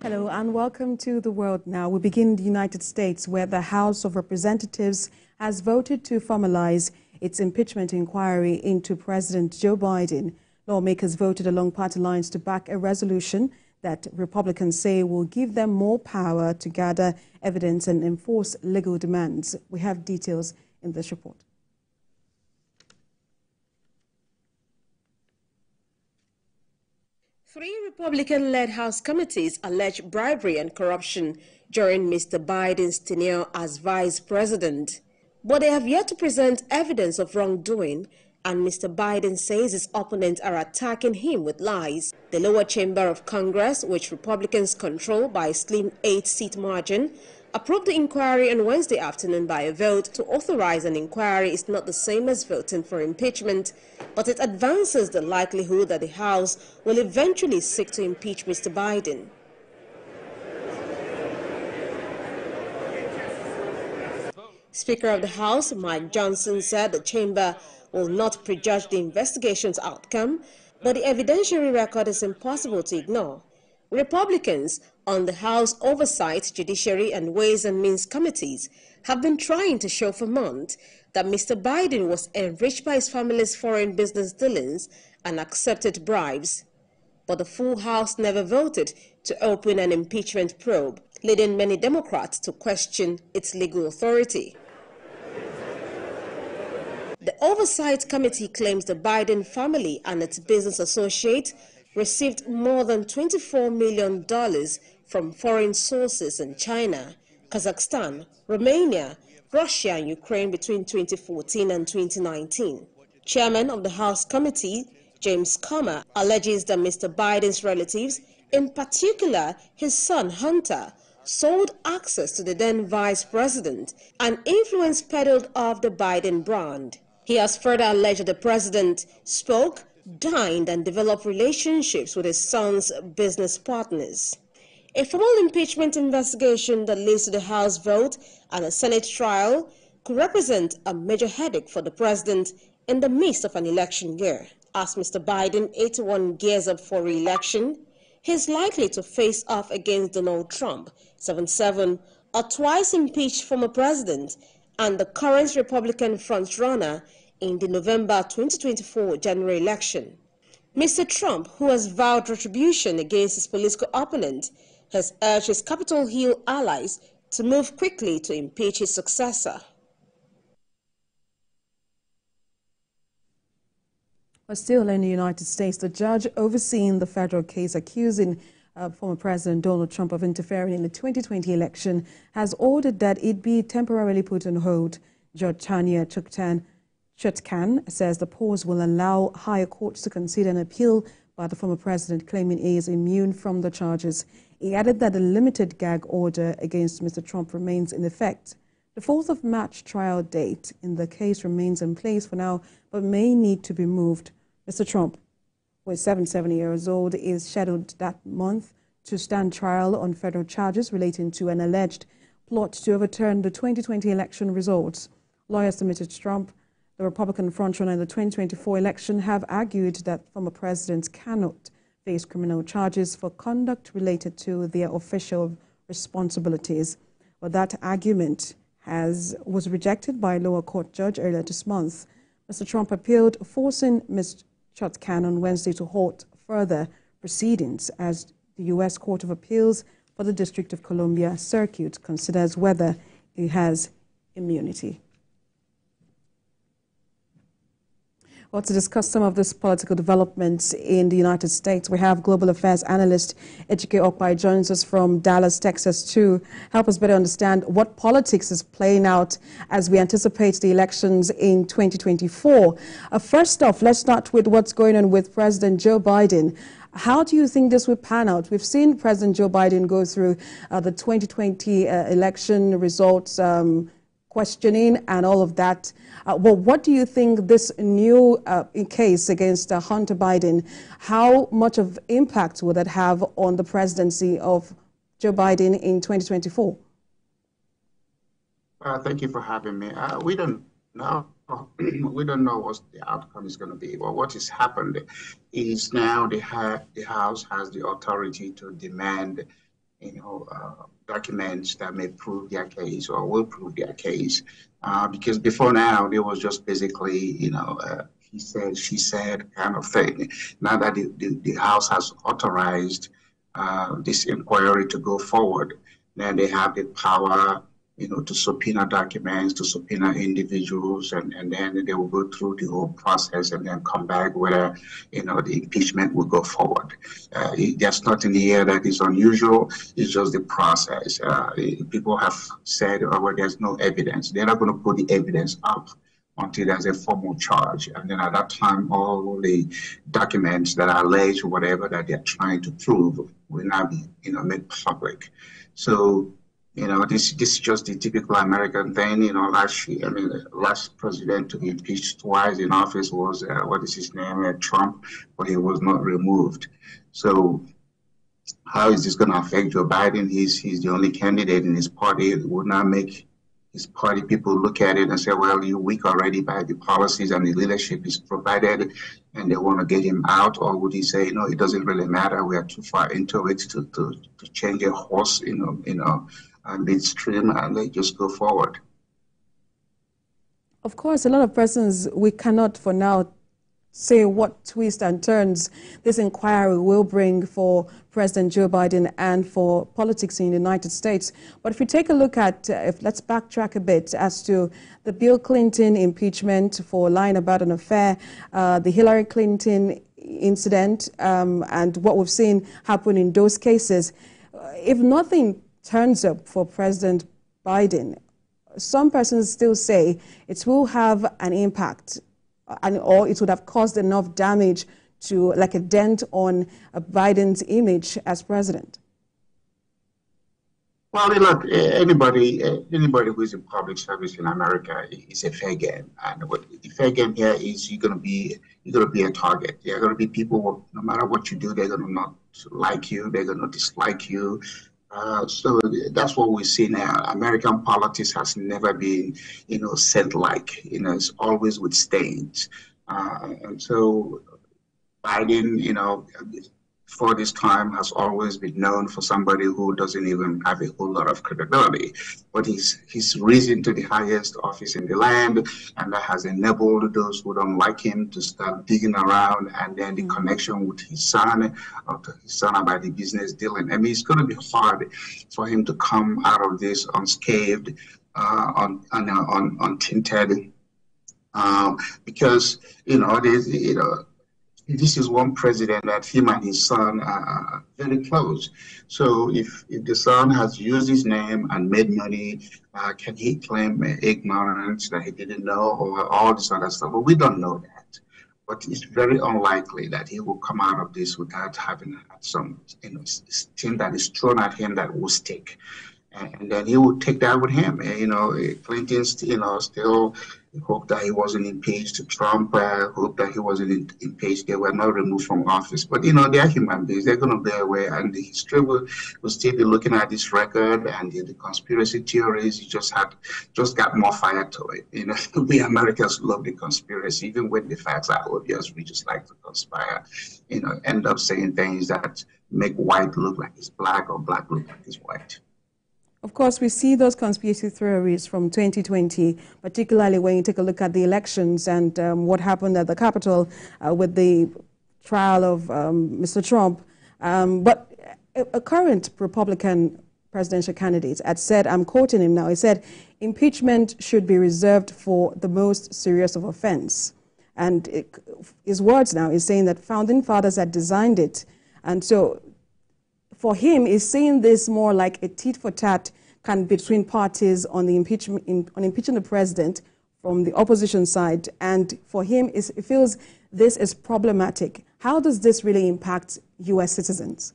Hello and welcome to The World Now. We begin in the United States, where the House of Representatives has voted to formalize its impeachment inquiry into President Joe Biden. Lawmakers voted along party lines to back a resolution that Republicans say will give them more power to gather evidence and enforce legal demands. We have details in this report. Three Republican-led House committees allege bribery and corruption during Mr. Biden's tenure as vice president. But they have yet to present evidence of wrongdoing, and Mr. Biden says his opponents are attacking him with lies. The lower chamber of Congress, which Republicans control by a slim 8-seat margin, approved the inquiry on Wednesday afternoon by a vote. To authorize an inquiry is not the same as voting for impeachment, but it advances the likelihood that the House will eventually seek to impeach Mr. Biden. Speaker of the House, Mike Johnson, said the chamber will not prejudge the investigation's outcome, but the evidentiary record is impossible to ignore. Republicans on the House Oversight, Judiciary and Ways and Means committees have been trying to show for months that Mr. Biden was enriched by his family's foreign business dealings and accepted bribes. But the full House never voted to open an impeachment probe, leading many Democrats to question its legal authority. The Oversight Committee claims the Biden family and its business associate received more than $24 million from foreign sources in China, Kazakhstan, Romania, Russia and Ukraine between 2014 and 2019. Chairman of the House Committee, James Comer, alleges that Mr. Biden's relatives, in particular his son Hunter, sold access to the then vice president and influence peddled off the Biden brand. He has further alleged that the president spoke, dined and developed relationships with his son's business partners. A formal impeachment investigation that leads to the House vote and a Senate trial could represent a major headache for the president in the midst of an election year. As Mr. Biden, 81, gears up for re-election, he is likely to face off against Donald Trump, 77, a twice impeached former president, and the current Republican frontrunner in the November 2024 general election. Mr. Trump, who has vowed retribution against his political opponent, has urged his Capitol Hill allies to move quickly to impeach his successor. But still in the United States, the judge overseeing the federal case accusing former President Donald Trump of interfering in the 2020 election has ordered that it be temporarily put on hold. Judge Tanya Chutkan says the pause will allow higher courts to consider an appeal by the former president claiming he is immune from the charges. He added that the limited gag order against Mr. Trump remains in effect. The 4th of March trial date in the case remains in place for now, but may need to be moved. Mr. Trump, who is 77 years old, is scheduled that month to stand trial on federal charges relating to an alleged plot to overturn the 2020 election results. Lawyers to Mr. Trump, the Republican frontrunner in the 2024 election, have argued that former presidents cannot face criminal charges for conduct related to their official responsibilities. But that argument was rejected by a lower court judge earlier this month. Mr. Trump appealed, forcing Ms Chutkan on Wednesday to halt further proceedings as the U.S. Court of Appeals for the District of Columbia Circuit considers whether he has immunity. Well, to discuss some of these political developments in the United States, we have global affairs analyst Ejike Okpa joins us from Dallas, Texas, to help us better understand what politics is playing out as we anticipate the elections in 2024. First off, let's start with what's going on with President Joe Biden. How do you think this will pan out? We've seen President Joe Biden go through the 2020 election results, questioning and all of that. Well, what do you think this new case against Hunter Biden, how much of impact will that have on the presidency of Joe Biden in 2024? Thank you for having me. We don't know. We don't know what the outcome is going to be. But what has happened is now the House has the authority to demand documents that may prove their case or will prove their case. Because before now, there was just basically, he said, she said kind of thing. Now that the House has authorized this inquiry to go forward, then they have the power, to subpoena documents, to subpoena individuals, and then they will go through the whole process and then come back whether, the impeachment will go forward. There's nothing here that is unusual. It's just the process. People have said, oh, well, there's no evidence. They're not going to put the evidence up until there's a formal charge. And then at that time, all the documents that are alleged, whatever that they're trying to prove, will now be, made public. So, this is just the typical American thing. Last president to be impeached twice in office was, what is his name, Trump, but he was not removed. So how is this going to affect Joe Biden? He's the only candidate in his party. It would not make his party people look at it and say, well, you're weak already by the policies and the leadership is provided, and they want to get him out? Or would he say, no, it doesn't really matter. We are too far into it to change a horse, midstream, and they just go forward. Of course, a lot of persons, we cannot for now say what twists and turns this inquiry will bring for President Joe Biden and for politics in the United States. But if we take a look at, let's backtrack a bit as to the Bill Clinton impeachment for lying about an affair, the Hillary Clinton incident, and what we've seen happen in those cases. If nothing turns up for President Biden, some persons still say it will have an impact, or it would have caused enough damage to, like a dent on Biden's image as president. Well, look, anybody who is in public service in America is a fair game, and what the fair game here is you're gonna be a target. There are gonna be people, no matter what you do, they're gonna not like you, they're gonna dislike you. So that's what we see now. American politics has never been, saint-like. It's always with stains. And so Biden, for this time has always been known for somebody who doesn't even have a whole lot of credibility. But he's risen to the highest office in the land, and that has enabled those who don't like him to start digging around, and then the connection with his son, about the business dealing. I mean, it's going to be hard for him to come out of this unscathed, untinted, because, this is one president that him and his son are very close. So if the son has used his name and made money, can he claim ignorance that he didn't know, or all this other stuff? But we don't know that. But it's very unlikely that he will come out of this without having had some, thing that is thrown at him that will stick. And then he will take that with him. Clinton, still hope that he wasn't impeached. Trump hoped that he wasn't impeached. They were not removed from office. But, they are human beings. They're going to bear away. And the history will still be looking at this record, and the conspiracy theories just got more fire to it. We Americans love the conspiracy. Even when the facts are obvious, we just like to conspire, end up saying things that make white look like it's black or black look like it's white. Of course, we see those conspiracy theories from 2020, particularly when you take a look at the elections and what happened at the Capitol with the trial of Mr. Trump. But a current Republican presidential candidate had said, I'm quoting him now, he said, impeachment should be reserved for the most serious of offense. And his words now is saying that founding fathers had designed it. And so for him, is seeing this more like a tit-for-tat kind between parties on the on impeaching the president from the opposition side. And for him, he feels this is problematic. How does this really impact U.S. citizens?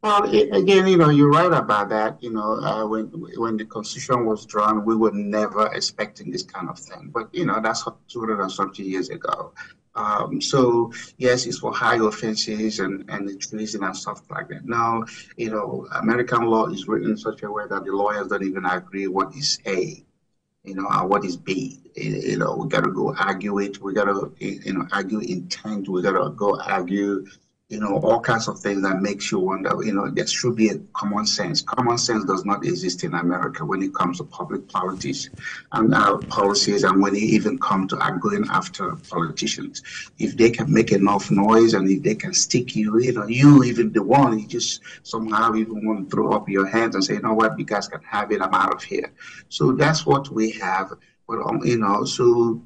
Well, again, you're right about that. When the Constitution was drawn, we were never expecting this kind of thing. But, that's 200 and something years ago. So, yes, it's for high offenses and treason and stuff like that. Now, American law is written in such a way that the lawyers don't even agree what is A, and what is B. We got to go argue it. We got to, argue intent. We got to go argue all kinds of things that makes you wonder, there should be a common sense. Common sense does not exist in America when it comes to public politics and policies, and when you even come to going after politicians. If they can make enough noise and if they can stick you, you even the one, you just somehow even want to throw up your hands and say, you know what, you guys can have it, I'm out of here. So that's what we have. But, so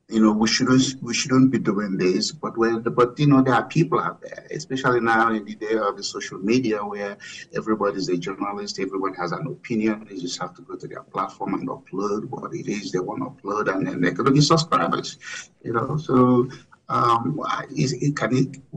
we shouldn't be doing this, but there are people out there, especially now in the day of the social media where everybody's a journalist, everyone has an opinion. They just have to go to their platform and upload what it is they want to upload, and then they're going to be subscribers. So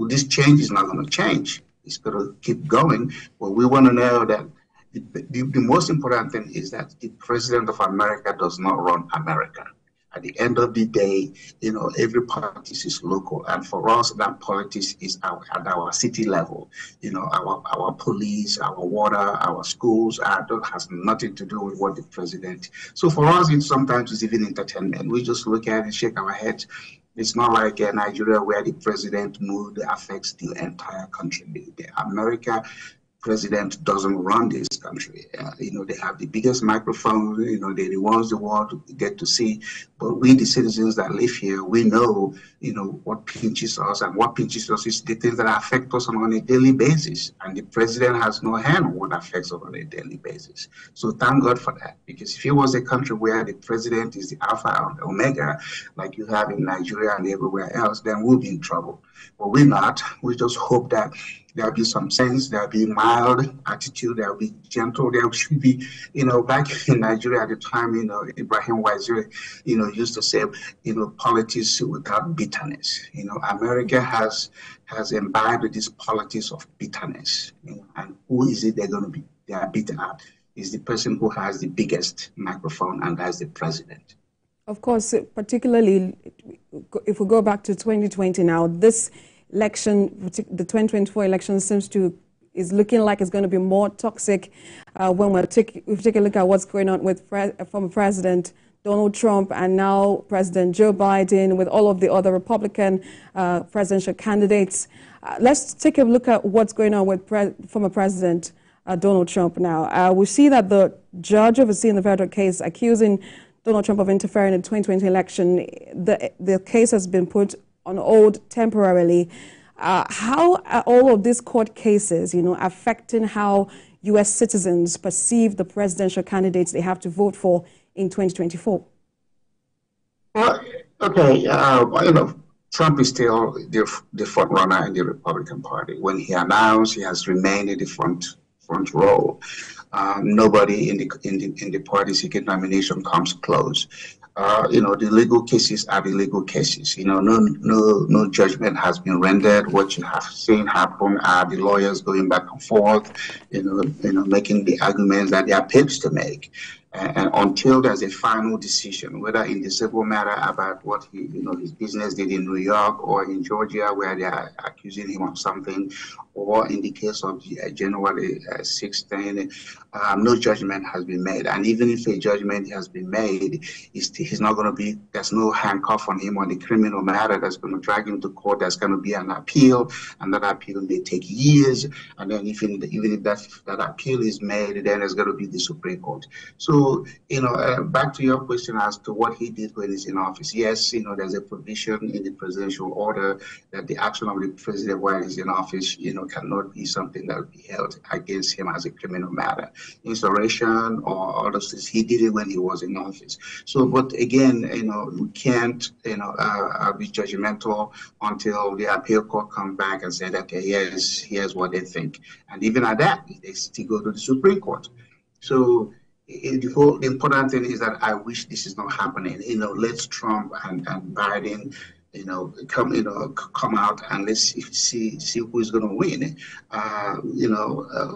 this change is not going to change. It's going to keep going. But we want to know that the most important thing is that the president of America does not run America. At the end of the day, every politics is local. And for us, that politics is at our city level. Our police, our water, our schools, that has nothing to do with what the president. So for us, sometimes it's even entertainment. We just look at it, shake our heads. It's not like Nigeria where the president mood affects the entire country. America president doesn't run this country. They have the biggest microphone, they're the ones the world get to see. But we, the citizens that live here, we know, what pinches us, and what pinches us is the things that affect us on a daily basis. And the president has no hand on what affects us on a daily basis. So thank God for that, because if it was a country where the president is the alpha and omega, like you have in Nigeria and everywhere else, then we'll be in trouble. But we're not. We just hope that there'll be some sense, there'll be mild attitude, there'll be gentle, there should be, back in Nigeria at the time, Ibrahim Waziri, used to say, politics without bitterness. America has imbibed this politics of bitterness. And who is it they are bitter at? Is the person who has the biggest microphone, and that's the president. Of course, particularly if we go back to 2020 now, this election, the 2024 election is looking like it's going to be more toxic when we take a look at what's going on with former President Donald Trump and now President Joe Biden, with all of the other Republican presidential candidates. Let's take a look at what's going on with former President Donald Trump now. We see that the judge overseeing the federal case accusing Donald Trump of interfering in the 2020 election, the case has been put on hold temporarily. How are all of these court cases, affecting how U.S. citizens perceive the presidential candidates they have to vote for in 2024? Well, okay, Trump is still the front runner in the Republican Party. When he announced, he has remained in the front row. Nobody in the party seeking nomination comes close. The legal cases are the legal cases. No judgment has been rendered. What you have seen happen are the lawyers going back and forth, making the arguments that they are paid to make. And until there's a final decision, whether in the civil matter about what his business did in New York or in Georgia, where they are accusing him of something, or in the case of January 16, no judgment has been made. And even if a judgment has been made, he's not going to be, there's no handcuff on him on the criminal matter that's going to drag him to court. There's going to be an appeal, and that appeal may take years. And then even if that appeal is made, then there's going to be the Supreme Court. So, back to your question as to what he did when he's in office. Yes, there's a provision in the presidential order that the action of the president while he's in office, cannot be something that would be held against him as a criminal matter. Insurrection or other things, he did it when he was in office. So, but again, we can't, be judgmental until the appeal court comes back and said, okay, here's what they think. And even at that, they still go to the Supreme Court. So, the important thing is that I wish this is not happening. Let's Trump and Biden, come out and let's see who is going to win.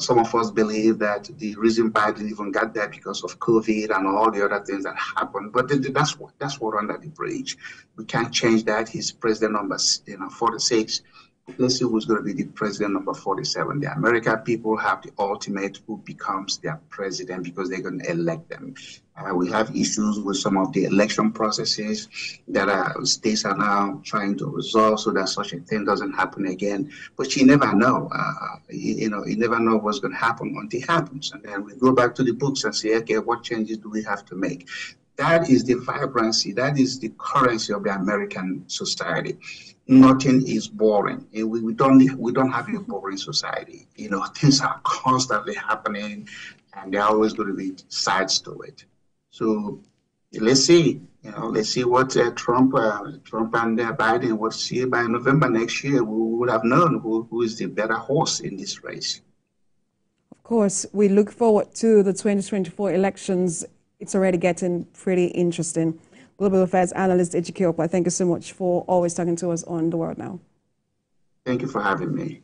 Some of us believe that the reason Biden even got there because of COVID and all the other things that happened, but that's what under the bridge. We can't change that. He's president number 46. Let's see who's going to be the president number 47. The American people have the ultimate who becomes their president because they're going to elect them. We have issues with some of the election processes that states are now trying to resolve so that such a thing doesn't happen again. But you never know. You never know what's going to happen until it happens. And then we go back to the books and say, okay, what changes do we have to make? That is the vibrancy. That is the currency of the American society. Nothing is boring. We don't have a boring society. Things are constantly happening, and there are always going to be sides to it. So let's see. Let's see what Trump and Biden will see by November next year. We would have known who is the better horse in this race. Of course, we look forward to the 2024 elections. It's already getting pretty interesting. Global Affairs Analyst Ejike Okpa, thank you so much for always talking to us on The World Now. Thank you for having me.